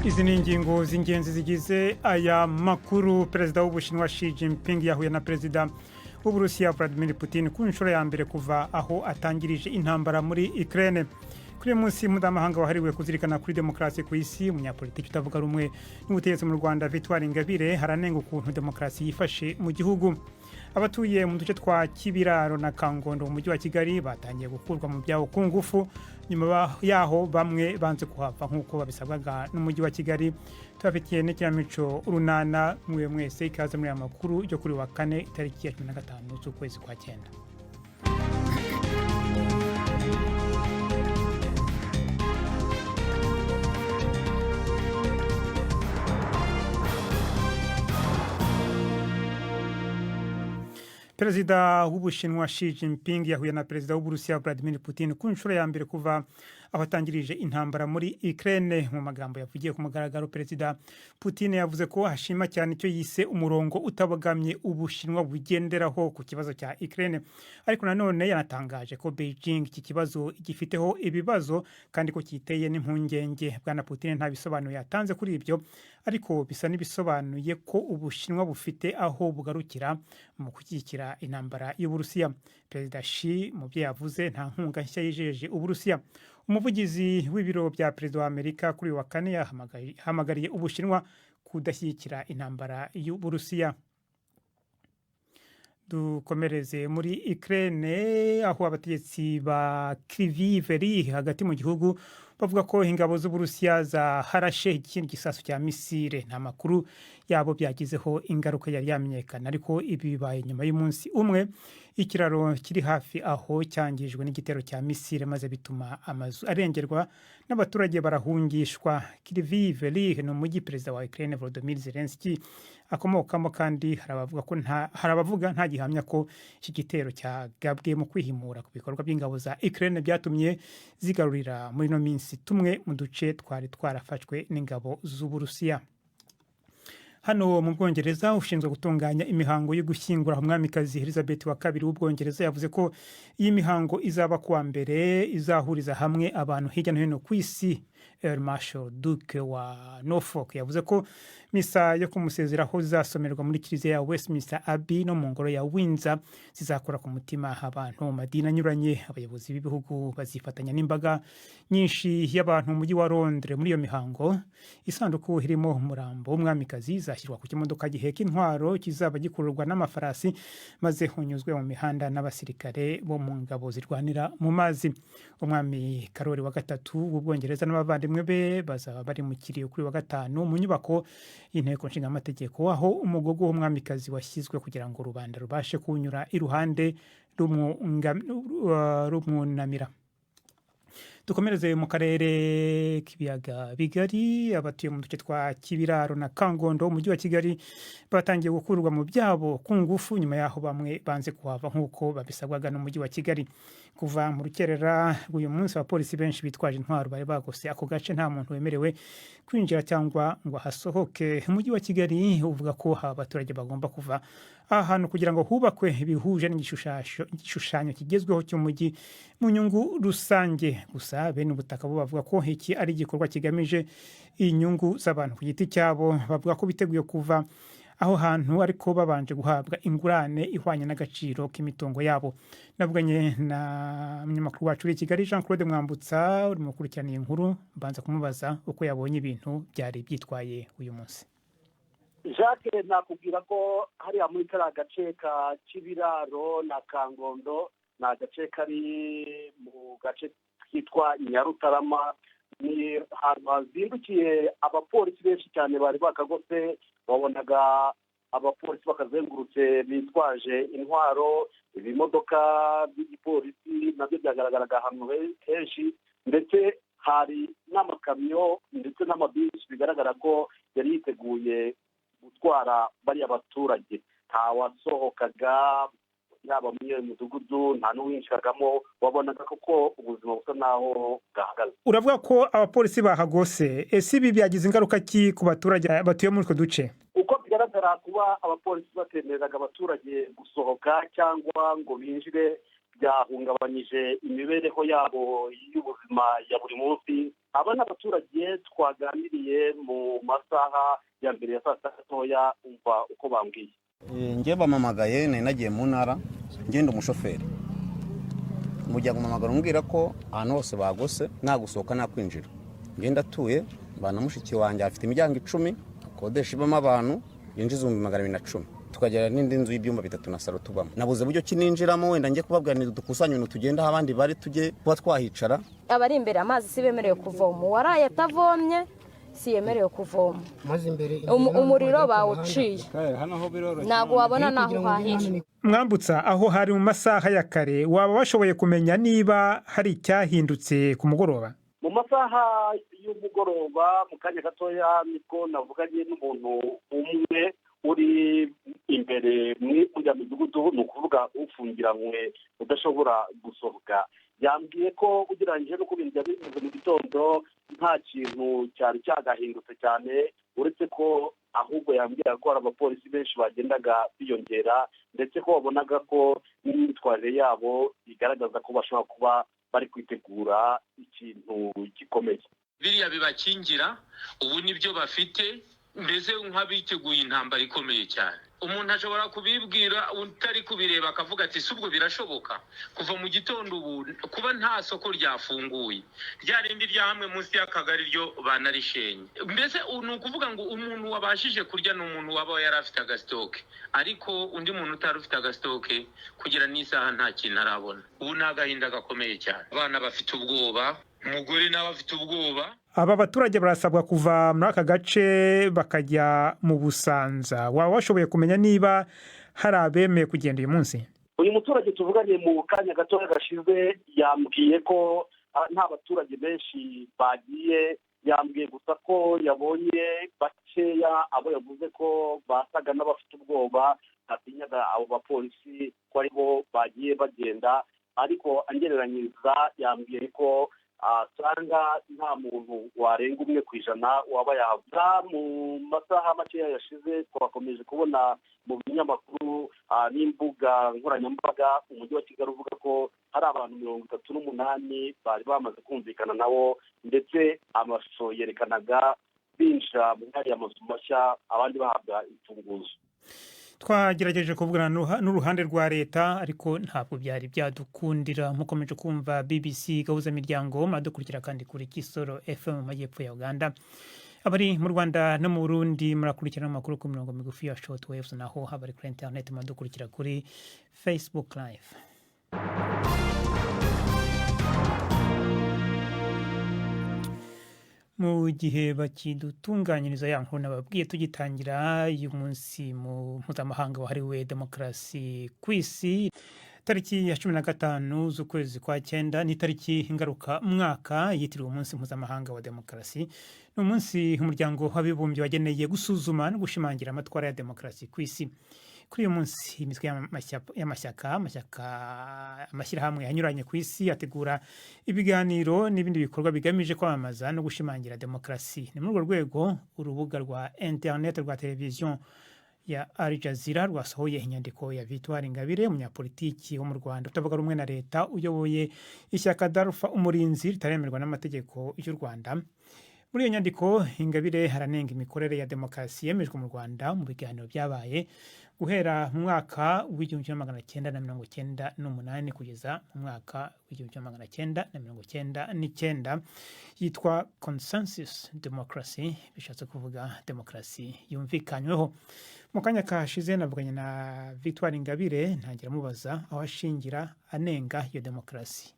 Izi ni ingingo z'ingenzi zigize aya makuru. Perezida w'Ubushinwa Xi Jinping yahuye na perezida w'Uburusiya Vladimir Putin ku nshuro ya mbere kuva aho atangirije intambara muri Ukraine. Kuri munsi mpuzamahanga wahariwe kuzirikana kuri demokarasi ku isi, umunyapolitiki utavuga rumwe n'ubutegetsi mu Rwanda Victoire Ingabire haranenga ukuntu demokarasi yifashe mu gihugu. Abatuye mu duce twa Kibiraro na Kangondo mu mujyi wa Kigali batangiye gukurwa mu byabo ku ngufu, nyuma yaho bamwe banze kuhava nk'uko babisabwaga n'umujyi wa Kigali. Tubafitiye n'ikinamico urunana mwe mwese, ikaze muri aya makuru yo kuri wa kane itariki ya 15 z'ukwezi kwa 9. Perezida w'Ubushinwa Xi Jinping yahuye na perezida w'Uburusiya Vladimir Putin ku nshuro ya mbere kuva abatangirije intambara muri Ukraine. Mu magambo yavugiye ku mugaragaro, perezida Putin yavuze ko hashima cyane icyo yise umurongo utabogamye Ubushinwa bugenderaho ku kibazo cya Ukraine, ariko nanone yanatangaje ko Beijing iki kibazo gifiteho ibibazo kandi ko kiteye n'impungenge. Bwana Putin nta bisobanuro yatanze kuri ibyo, ariko bisa n'ibisobanuye ko Ubushinwa bufite aho bugarukira mu gushyigikira intambara y'Uburusiya. Perezida Xi mu byo yavuze nta nkunga nshya yijeje Uburusiya. Umuvugizi w'ibiro bya perezida wa Amerika kuri wa kane yahamagariye Ubushinwa kudashyigikira intambara y'Uburusiya. Dukomereze muri Ukraine, aho abategetsi ba Lviv hagati mu gihugu bavuga ko ingabo z'Uburusiya zaharashe ikindi gisasu cya misile. Nta makuru yabo byagizeho ingaruka yari yamenyekana, ariko ibi bibaye nyuma y'umunsi umwe ikiraro kiri hafi aho cyangijwe n'igitero cya misile, maze bituma amazu arengerwa n'abaturage barahungishwa. Lviv ni umujyi perezida wa Ukraine Volodymyr Zelensky akomokamo, kandi hari abavuga nta gihamya ko iki gitero cyagabwe mu kwihimura ku bikorwa by'ingabo za Ukraine byatumye zigarurira muri no minsi tumwe mu duce twari twarafashwe n'ingabo z'Uburusiya. Hano mu Bwongereza, ushinzwe gutunganya imihango yo gushyingura umwamikazi Elizabeth wa kabiri w'Ubwongereza yavuze ko iyi mihango izaba kuwa mbere izahuriza hamwe abantu hirya no hino ku isi. Earl Marshal Duke wa Norfolk yavuze ko misa yo kumusezeraho zizasomerwa muri kiliziya ya Westminster Abbey no mu ngoro ya Windsor zizakora ku mutima abantu mu madini anyuranye. Abayobozi b'ibihugu bazifatanya n'imbaga nyinshi y'abantu mu mujyi wa Londres muri iyo mihango. Isanduku irimo umurambo w'umwamikazi izashyirwa ku kimodoka giheka intwaro kizaba gikururwa n'amafarasi, maze unyuzwe mu mihanda n'abasirikare bo mu ngabo zirwanira mu mazi. Umwami Karoli wa gatatu w'Ubwongereza n'abavandimwe be bazaba bari mu kiriyo kuri wa gatanu mu nyubako y'inteko nshingamategeko, aho umugogo w'umwamikazi washyizwe kugira ngo rubanda rubashe kunyura iruhande rumwunamira. Dukomereze mu karere k'ibiyaga bigari. Abatuye mu duce twa Kibiraro na Kangondo umujyi wa Kigali batangiye gukurwa mu byabo ku ngufu, nyuma yaho bamwe banze kuhava nk'uko babisabwaga n'umujyi wa Kigali. Kuva mu rukerera rw'uyu munsi, abapolisi benshi bitwaje intwaro bari bagose ako gace. Nta muntu wemerewe kwinjira cyangwa ngo hasohoke. Umujyi wa Kigali uvuga ko abaturage bagomba kuva ahantu kugira ngo hubakwe bihuje n'igishushanyo kigezweho cy'umujyi mu nyungu rusange. Gusa bene ubutaka bo bavuga ko iki ari igikorwa kigamije inyungu z'abantu ku giti cyabo. Bavuga ko biteguye kuva aho hantu, ariko babanje guhabwa ingurane ihwanye n'agaciro k'imitungo yabo. Navuganye na munyamakuru wacu uri Kigali Jean Claude Mwambutsa uri mu kurikirana inkuru, mbanza kumubaza uko yabonye ibintu byari byitwaye uyu munsi. Jacques, nakubwira ko hariya muri kariya gace ka Kibiraro na Kangondo ni agace kari mu gace kitwa Nyarutarama. Ni ahantu hazindukiye abapolisi benshi cyane bari bakagose. Wabonaga abapolisi bakazengurutse bitwaje intwaro, ibimodoka by'igipolisi nabyo byagaragaraga ahantu henshi, ndetse hari n'amakamyo ndetse n'amabisi bigaragara ko yari yiteguye gutwara bariya baturage. Nta wasohokaga yaba muri iyo midugudu, nta n'uwinjiragamo. Wabonaga ko ubuzima busa naho bwahagaze. Uravuga ko abapolisi bahagose. Ese ibi byagize ingaruka ki ku baturage batuye muri utwo duce? Uko bigaragara, kuba abapolisi batemereraga abaturage gusohoka cyangwa ngo binjire byahungabanyije imibereho yabo y'ubuzima ya buri munsi. aba n'abaturage twaganiriye mu masaha ya mbere ya saa sita gatoya umva uko bambwiye. Njye bamamagaye nari nagiye mu ntara ngenda umushoferi mujya kumamagara umbwira ko ahantu hose bagose nta gusohoka nta kwinjira. Ngenda atuye bana mushiki wanjye afite imiryango 10 akodesha ibamo abantu yinjiza 210. Tukagera n'indi nzu y'ibyumba 3 na salo tubamo. Nabuze buryo kininjiramo wenda njye kubabwanira dukusanya ibintu tugenda abandi bari tujye kuba twahicara. Abari imbere amazi si bemerewe kuvoma, waraye atavomye si yemerewe kuvoma. Umuriro bawuciye ntabwo wabona naho hahira. Mwambutsa aho hari mu masaha ya kare waba washoboye kumenya niba hari icyahindutse ku mugoroba? Mu masaha y'umugoroba mu kanya gatoya niko navuganye n'umuntu umwe uri imbere muri midugudu, ni ukuvuga ufungiranywe udashobora gusohoka. Yambwiye ko ugereranyije no kubinjira bivuze mu gitondo nta kintu cyari cyagahindutse cyane, uretse ko ahubwo yambwira ko hari abapolisi benshi bagendaga biyongera, ndetse ko babonaga ko n'imyitwarire yabo igaragaza ko bashobora kuba bari kwitegura ikintu gikomeye. Biriya bibakingira ubu nibyo bafite, mbese nk'abiteguye intambara ikomeye cyane. Umuntu ashobora kubibwira utari kubireba akavuga ati subwo birashoboka kuva mu gitondo ubu kuba nta soko ryafunguye ryarindi rya hamwe munsi y'akagari ryo banarishenye. Mbese ni ukuvuga ngo umuntu wabashije kurya ni umuntu waba yari afite agastoke, ariko undi muntu utari ufite agastoke kugira n'isaha nta kintu arabona. Ubu ni agahinda gakomeye cyane, abana bafite ubwoba, umugore nawe afite ubwoba. Aba baturage barasabwa kuva muri aka gace bakajya mu Busanza. Waba washoboye kumenya niba hari abemeye kugenda uyu munsi? Uyu muturage tuvuganye mu kanya gatoya gashize yambwiye ko nta baturage benshi bagiye. Yambwiye gusa ko yabonye bakeya abo yavuze ko basaga n'abafite ubwoba, atinyaga abo bapolisi ko aribo bagiye bagenda, ariko angereranyiriza yambwiye ko asanga nta muntu warenga 1% waba yahabwa. Mu masaha makeya yashize twakomeje kubona mu binyamakuru n'imbuga nkoranyambaga umujyi wa Kigali uvuga ko hari abantu 38 bari bamaze kumvikana nabo, ndetse amashusho yerekanaga binjira mu ntara y'amazu mashya abandi bahabwa imfunguzo. Twagerageje kuvugana n'uruhande rwa leta ariko ntabwo byari byadukundira. Mukomeje kumva BBC gahuza miryango, madukurikira kandi kuri Kisoro FM mu majyepfo ya Uganda. Abari mu Rwanda no mu Burundi murakurikira amakuru ku mirongo migufi ya shortwaves, naho abari kuri internet madukurikira kuri Facebook Live. Mu gihe bakidutunganyiriza ya nkuru nababwiye tugitangira uyu munsi mu mpuzamahanga wahariwe demokarasi ku isi, tariki ya 15 z'ukwezi kwa 9 ni tariki ngaruka mwaka yitiriwe umunsi mpuzamahanga wa demokarasi. Ni umunsi umuryango w'abibumbye wageneye gusuzuma no gushimangira amatwara ya demokarasi ku isi. Kuri uyu munsi imitwe amashyirahamwe anyuranye ku isi ategura ibiganiro n'ibindi bikorwa bigamije kwamamaza no gushimangira demokarasi. Ni muri urwo rwego urubuga rwa internet rwa televiziyo ya Al Jazeera rwasohoye inyandiko ya Victoire Ingabire, umunyapolitiki wo mu Rwanda utavuga rumwe na leta uyoboye ishyaka Darufa Umurinzi ritaremerwa n'amategeko y'u Rwanda. Muri iyo nyandiko Ingabire haranenga imikorere ya demokarasi yemejwe mu Rwanda mu biganiro byabaye guhera mu mwaka w'1998 kugeza mu mwaka w'1999 yitwa Consensus Democracy, bishatse kuvuga demokarasi yumvikanyweho. Mu kanya kashize navuganye na Victoire Ingabire ntangira mubaza aho ashingira anenga iyo demokarasi.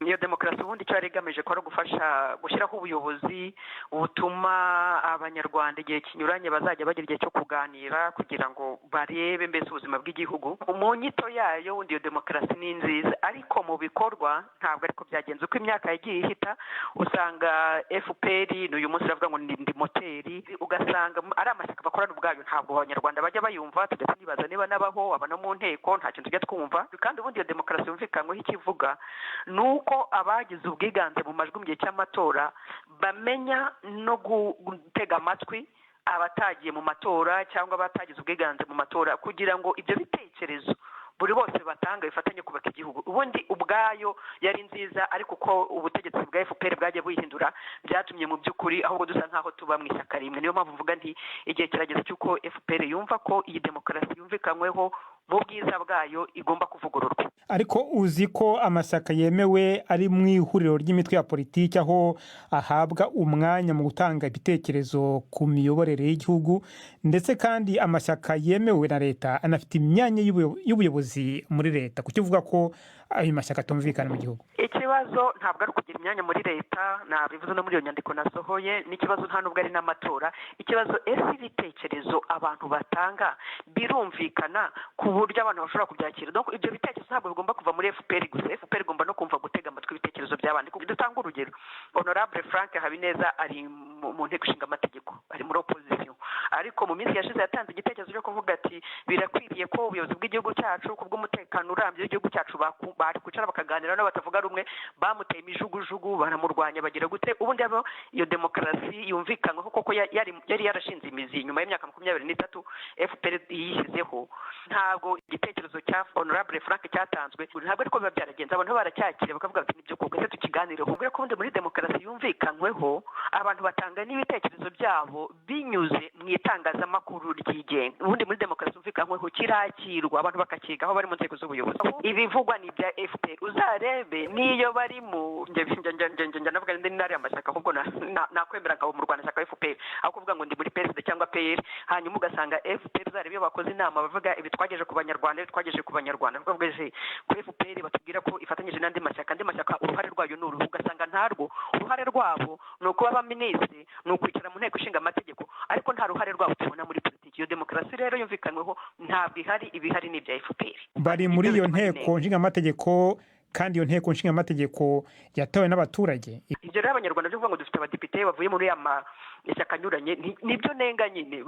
Iyo demokarasi ubundi cyari igamije ko ari gufasha gushyiraho ubuyobozi butuma abanyarwanda igihe kinyuranye bazajya bagira igihe cyo kuganira kugira ngo barebe mbese ubuzima bw'igihugu. Mu nyito yayo ubundi iyo demokarasi ni nziza, ariko mu bikorwa ntabwo ariko byagenze. Uko imyaka yagiye ihita usanga FPR n'uyu munsi ravuga ngo ndi moteri, ugasanga ari amashyaka bakorana ubwayo ntabwo abanyarwanda bajya bayumva. Tujya nibaza niba nabaho abana mu nteko nta kintu tujya twumva. Kandi ubundi iyo demokarasi yumvikanyweho ikivuga nuko abagize ubwiganze mu majwi mu gihe cy'amatora bamenya no gutega amatwi abatagiye mu matora cyangwa abatagize ubwiganze mu matora, kugira ngo ibyo bitekerezo buri bose batanga bifatanye kubaka igihugu. Ubundi ubwayo yari nziza, ariko uko ubutegetsi bwa FPR bwagiye buhindura byatumye mu by'ukuri ahubwo dusa nkaho tuba mu ishyaka rimwe. Niyo mpamvu mvuga nti igihe kirageze cy'uko FPR yumva ko iyi demokarasi yumvikanyweho mu bwiza bwayo igomba kuvugururwa. Ariko uzi ko amashyaka yemewe ari mu ihuriro ry'imitwe ya politiki, aho ahabwa umwanya mu gutanga ibitekerezo ku miyoborere y'igihugu, ndetse kandi amashyaka yemewe na leta anafite imyanya y'ubuyobozi muri leta. Kuki uvuga ko ayo mashyaka atumvikana mu gihugu? Ikibazo ntabwo ari ukugira imyanya muri leta, nabivuze no muri iyo nyandiko nasohoye. N'ikibazo nta nubwo ari n'amatora. Ikibazo ese ibitekerezo abantu batanga birumvikana ku buryo abantu bashobora kubyakira. Donc ibyo bitekerezo ntabwo bigomba kuva muri FPR gusa. FPR igomba no kumva gutega amatwi ibitekerezo by'abandi. Dutanga urugero, Honorable Frank Habineza ari mu nteko ishinga amategeko, ari muri opposition, ariko mu minsi yashize yatanze igitekerezo cyo kuvuga ati birakwiriye ko ubuyobozi bw'igihugu cyacu kubw'umutekano urambye w'igihugu cyacu bari kwicara bakaganira n'abatavuga rumwe, bamuteye imijugujugu, baramurwanya, bagira gute. Ubundi abo iyo demokarasi yumvikanyweho koko yari yarashinze imizi nyuma y'imyaka 23 FPR yishyizeho. Ntabwo igitekerezo cya Honorable Frank cyatanzwe ntabwo ariko biba byaragenze. Abantu baracyakira bakavuga bati nibyo koko ese tukiganire kugira ko muri demokarasi yumvikanyweho abantu batanga n'ibitekerezo byabo binyuze mu itangazamakuru ryigenga. Ubundi muri demokarasi yumvikanyweho kirakirwa, abantu bakakigaho bari mu nzego z'ubuyobozi. Ibivugwa ni bya FPR. Uzarebe niyo bari mu njye navuga ndi nari amashyaka, ahubwo nakwemera ngabo mu Rwanda shyaka FPR, aho kuvuga ngo ndi muri PSD cyangwa PR, hanyuma ugasanga FPR uzarebe bakoze inama bavuga ibi twageje ku banyarwanda, twageje ku banyarwanda, bavuga ko FPR batubwira ko ifatanyije n'andi mashyaka uruhare rwayo ni uruhu, ugasanga ntarwo. Uruhare rwabo ni ukuba abaminisitiri, ni ukwicara mu nteko ishinga amategeko, ariko nta ruhare rwabo tubona muri politiki. Iyo demokarasi rero yumvikanyweho ntabwo ihari, ibihari ni ibya FPR. Bari muri iyo nteko nshinga amategeko, kandi iyo nteko nshinga amategeko yatowe n'abaturage. Ibyo rero abanyarwanda byo kuvuga ngo dufite abadepite bavuye muri ishyaka anyuranye nibyo nenga nyine.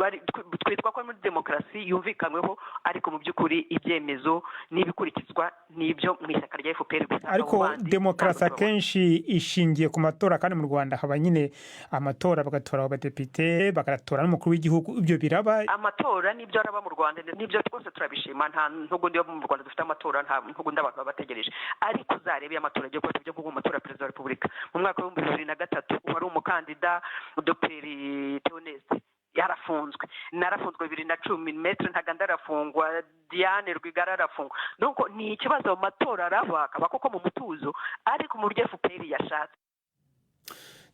Twitwa ko muri demokarasi yumvikanyweho, ariko mu by'ukuri ibyemezo n'ibikurikizwa n'ibyo mu ishyaka rya FPR gusa. Ariko demokarasi akenshi ishingiye ku matora, kandi mu Rwanda haba nyine amatora, bagatora abadepite, bagatora n'umukuru w'igihugu. Ibyo biraba amatora n'ibyo araba mu Rwanda, n'ibyo twose turabishima. Nta ntugundi mu Rwanda dufite amatora, nta ntugundi abantu babategereje. Ariko uzarebe amatora agiye kuba byo matora perezida wa Repubulika mu mwaka wa 2003 wari umukandida Dr. Theoneste yarafunzwe, narafunzwe 2010, Maître Ntaganda arafungwa, Diane Rwigara arafungwa. Donc ni ikibazo amatora araba akaba koko mu mutuzo, ariko mu buryo FPR yashatse.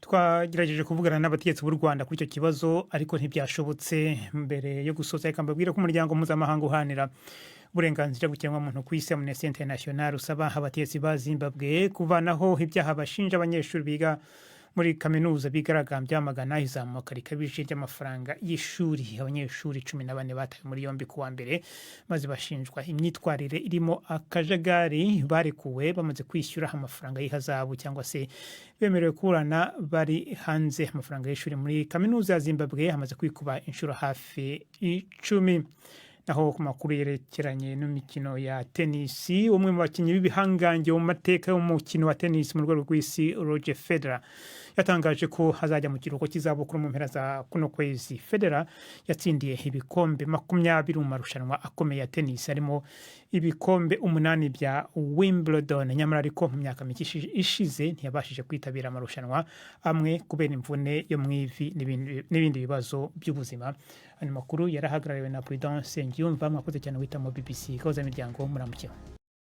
Twagerageje kuvugana n'abategetsi b'u Rwanda kuri icyo kibazo, ariko ntibyashobotse. Mbere yo gusoza reka mbabwire ko umuryango mpuzamahanga uhanira uburenganzira bw'ikiremwamuntu ku isi, Amnesty International, usaba abategetsi ba Zimbabwe kuvanaho ibyaha bashinja abanyeshuri biga muri kaminuza bigaragambya bamagana izamuka rikabije ry'amafaranga y'ishuri. Abanyeshuri 14 batawe muri yombi kuwa mbere, maze bashinjwa imyitwarire irimo akajagari. Barekuwe bamaze kwishyura amafaranga y'ihazabu, cyangwa se bemerewe kurana bari hanze. Amafaranga y'ishuri muri kaminuza ya Zimbabwe hamaze kwikuba inshuro hafi 10. Naho ku makuru yerekeranye n'imikino ya tenisi, umwe mu bakinnyi b'ibihangange mu mateka y'umukino wa tenisi mu rwego rw'isi, Roger Federer, yatangaje ko hazajya mu kiruhuko cy'izabukuru mu mpera za kuno kwezi. Federer yatsindiye ibikombe 20 mu marushanwa akomeye ya tenisi, harimo ibikombe 8 bya Wimbledon. Nyamara ariko mu myaka mike ishize ntiyabashije kwitabira amarushanwa amwe kubera imvune yo mu ivi n'ibindi bibazo by'ubuzima. Ano makuru yarahagarariwe na Prudence Ngiyumva. Mwakoze cyane wita mu BBC Gahuza Miryango. Muramukiwe.